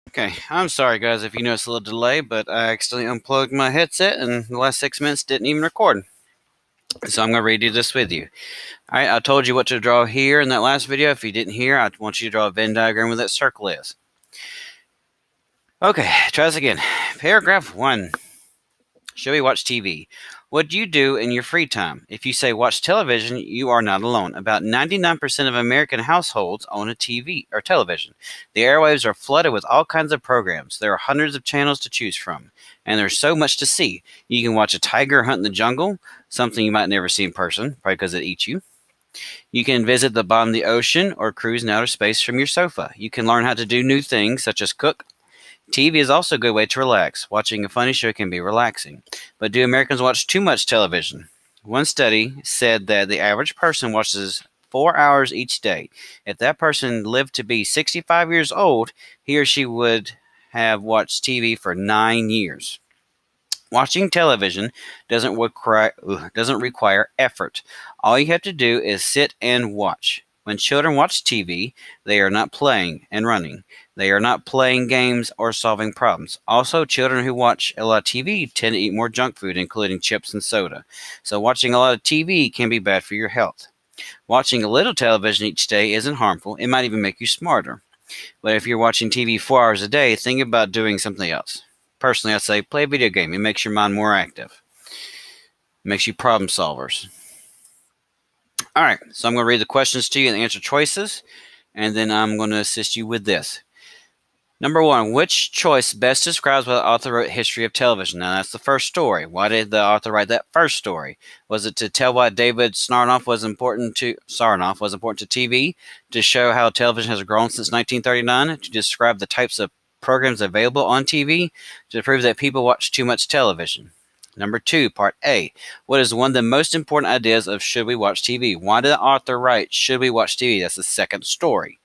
Okay, I'm sorry guys if you notice a little delay, but I accidentally unplugged my headset and the last 6 minutes didn't even record. So I'm going to redo this with you. Alright, I told you what to draw here in that last video. If you didn't hear, I want you to draw a Venn diagram where that circle is. Okay, try this again. Paragraph 1. Should we watch TV? What do you do in your free time? If you say watch television, you are not alone. About 99% of American households own a TV or television. The airwaves are flooded with all kinds of programs. There are hundreds of channels to choose from, and there's so much to see. You can watch a tiger hunt in the jungle, something you might never see in person, probably because it eats you. You can visit the bottom of the ocean or cruise in outer space from your sofa. You can learn how to do new things, such as cook. TV is also a good way to relax. Watching a funny show can be relaxing. But do Americans watch too much television? One study said that the average person watches 4 hours each day. If that person lived to be 65 years old, he or she would have watched TV for 9 years. Watching television doesn't require effort. All you have to do is sit and watch. When children watch TV, they are not playing and running. They are not playing games or solving problems. Also, children who watch a lot of TV tend to eat more junk food, including chips and soda. So watching a lot of TV can be bad for your health. Watching a little television each day isn't harmful. It might even make you smarter. But if you're watching TV 4 hours a day, think about doing something else. Personally, I say play a video game. It makes your mind more active. It makes you problem solvers. All right, so I'm going to read the questions to you and answer choices, and then I'm going to assist you with this. Number 1, which choice best describes what the author wrote history of television? Now, that's the first story. Why did the author write that first story? Was it to tell why David Sarnoff was important to TV, to show how television has grown since 1939, to describe the types of programs available on TV, to prove that people watch too much television? Number 2, Part A. What is one of the most important ideas of Should We Watch TV? Why did the author write Should We Watch TV? That's the second story.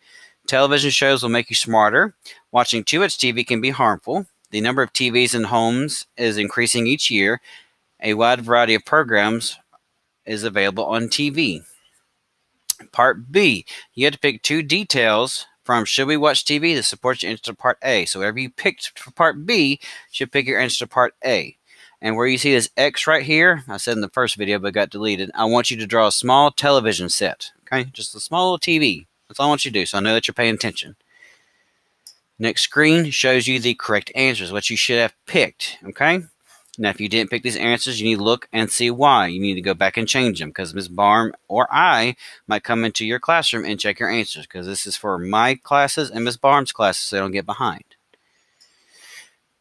Television shows will make you smarter. Watching too much TV can be harmful. The number of TVs in homes is increasing each year. A wide variety of programs is available on TV. Part B. You had to pick two details from Should We Watch TV to support your answer to Part A. So whatever you picked for Part B, you should pick your answer to Part A. And where you see this X right here, I said in the first video but got deleted, I want you to draw a small television set. Okay, just a small little TV. That's all I want you to do, so I know that you're paying attention. Next screen shows you the correct answers, what you should have picked. Okay, now if you didn't pick these answers, you need to look and see why. You need to go back and change them, because Ms. Barm or I might come into your classroom and check your answers, because this is for my classes and Ms. Barm's classes, so they don't get behind.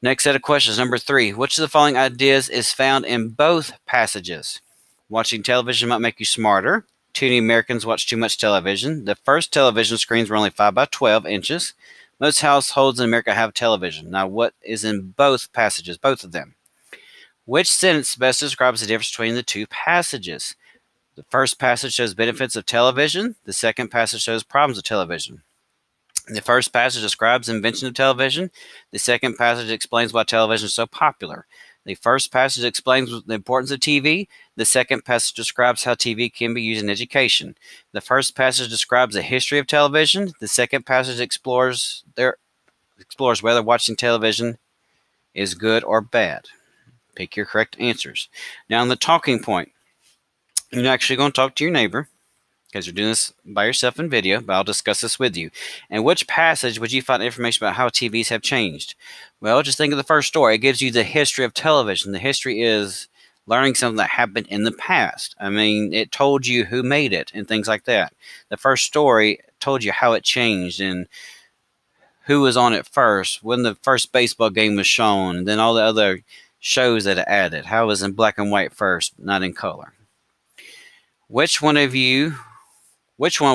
Next set of questions, number 3. Which of the following ideas is found in both passages? Watching television might make you smarter. Too many Americans watch too much television. The first television screens were only 5 by 12 inches. Most households in America have television. Now, what is in both passages, both of them? Which sentence best describes the difference between the two passages? The first passage shows benefits of television. The second passage shows problems of television. The first passage describes the invention of television. The second passage explains why television is so popular. The first passage explains the importance of TV. The second passage describes how TV can be used in education. The first passage describes the history of television. The second passage explores whether watching television is good or bad. Pick your correct answers. Now, on the talking point, you're actually going to talk to your neighbor, because you're doing this by yourself in video, but I'll discuss this with you. And which passage would you find information about how TVs have changed? Well, just think of the first story. It gives you the history of television. The history is learning something that happened in the past. I mean, it told you who made it and things like that. The first story told you how it changed and who was on it first, when the first baseball game was shown, and then all the other shows that it added. How it was in black and white first, not in color. Which one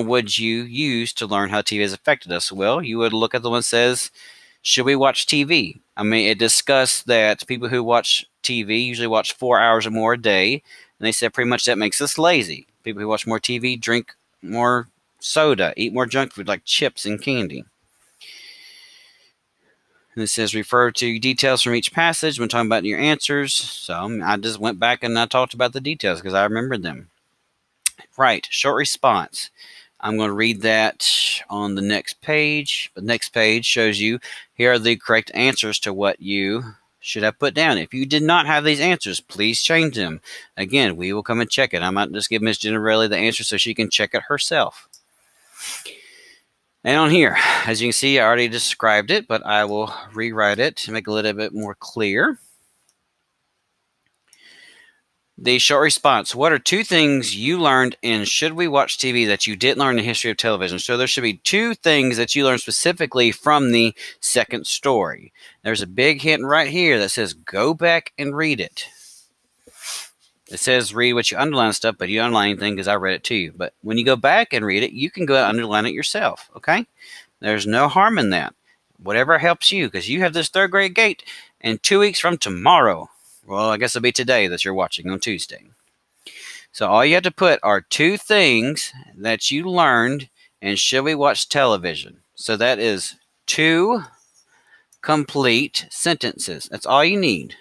would you use to learn how TV has affected us? Well, you would look at the one that says, should we watch TV? I mean, it discussed that people who watch TV usually watch 4 hours or more a day, and they said pretty much that makes us lazy. People who watch more TV drink more soda, eat more junk food like chips and candy. And it says refer to details from each passage when talking about your answers. So I just went back and I talked about the details because I remembered them. Right, short response. I'm going to read that on the next page. The next page shows you here are the correct answers to what you should have put down. If you did not have these answers, please change them. Again, we will come and check it. I might just give Miss Generelli the answer so she can check it herself. And on here, as you can see, I already described it, but I will rewrite it to make it a little bit more clear. The short response. What are 2 things you learned in Should We Watch TV that you didn't learn in the history of television? So there should be 2 things that you learned specifically from the second story. There's a big hint right here that says go back and read it. It says read what you underline stuff, but you underline anything because I read it to you. But when you go back and read it, you can go and underline it yourself, okay? There's no harm in that. Whatever helps you, because you have this 3rd grade gate in 2 weeks from tomorrow. Well, I guess it'll be today that you're watching on Tuesday. So all you have to put are 2 things that you learned in Should We Watch Television. So that is 2 complete sentences. That's all you need.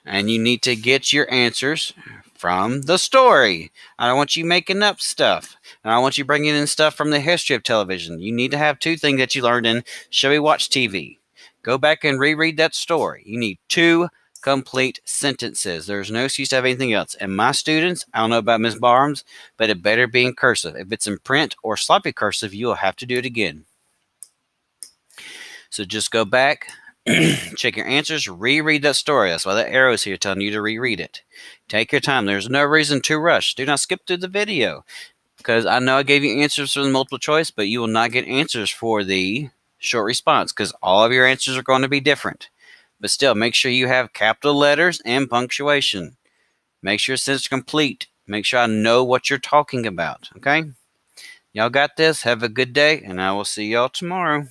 And you need to get your answers from the story. I don't want you making up stuff. And I don't want you bringing in stuff from the history of television. You need to have 2 things that you learned in Should We Watch TV. Go back and reread that story. You need 2 complete sentences. There's no excuse to have anything else. And my students, I don't know about Ms. Barnes, but it better be in cursive. If it's in print or sloppy cursive, you'll have to do it again. So just go back, check your answers, reread that story. That's why that arrow is here telling you to reread it. Take your time. There's no reason to rush. Do not skip through the video, because I know I gave you answers for the multiple choice, but you will not get answers for the short response because all of your answers are going to be different. But still, make sure you have capital letters and punctuation. Make sure it's complete. Make sure I know what you're talking about, okay? Y'all got this. Have a good day, and I will see y'all tomorrow.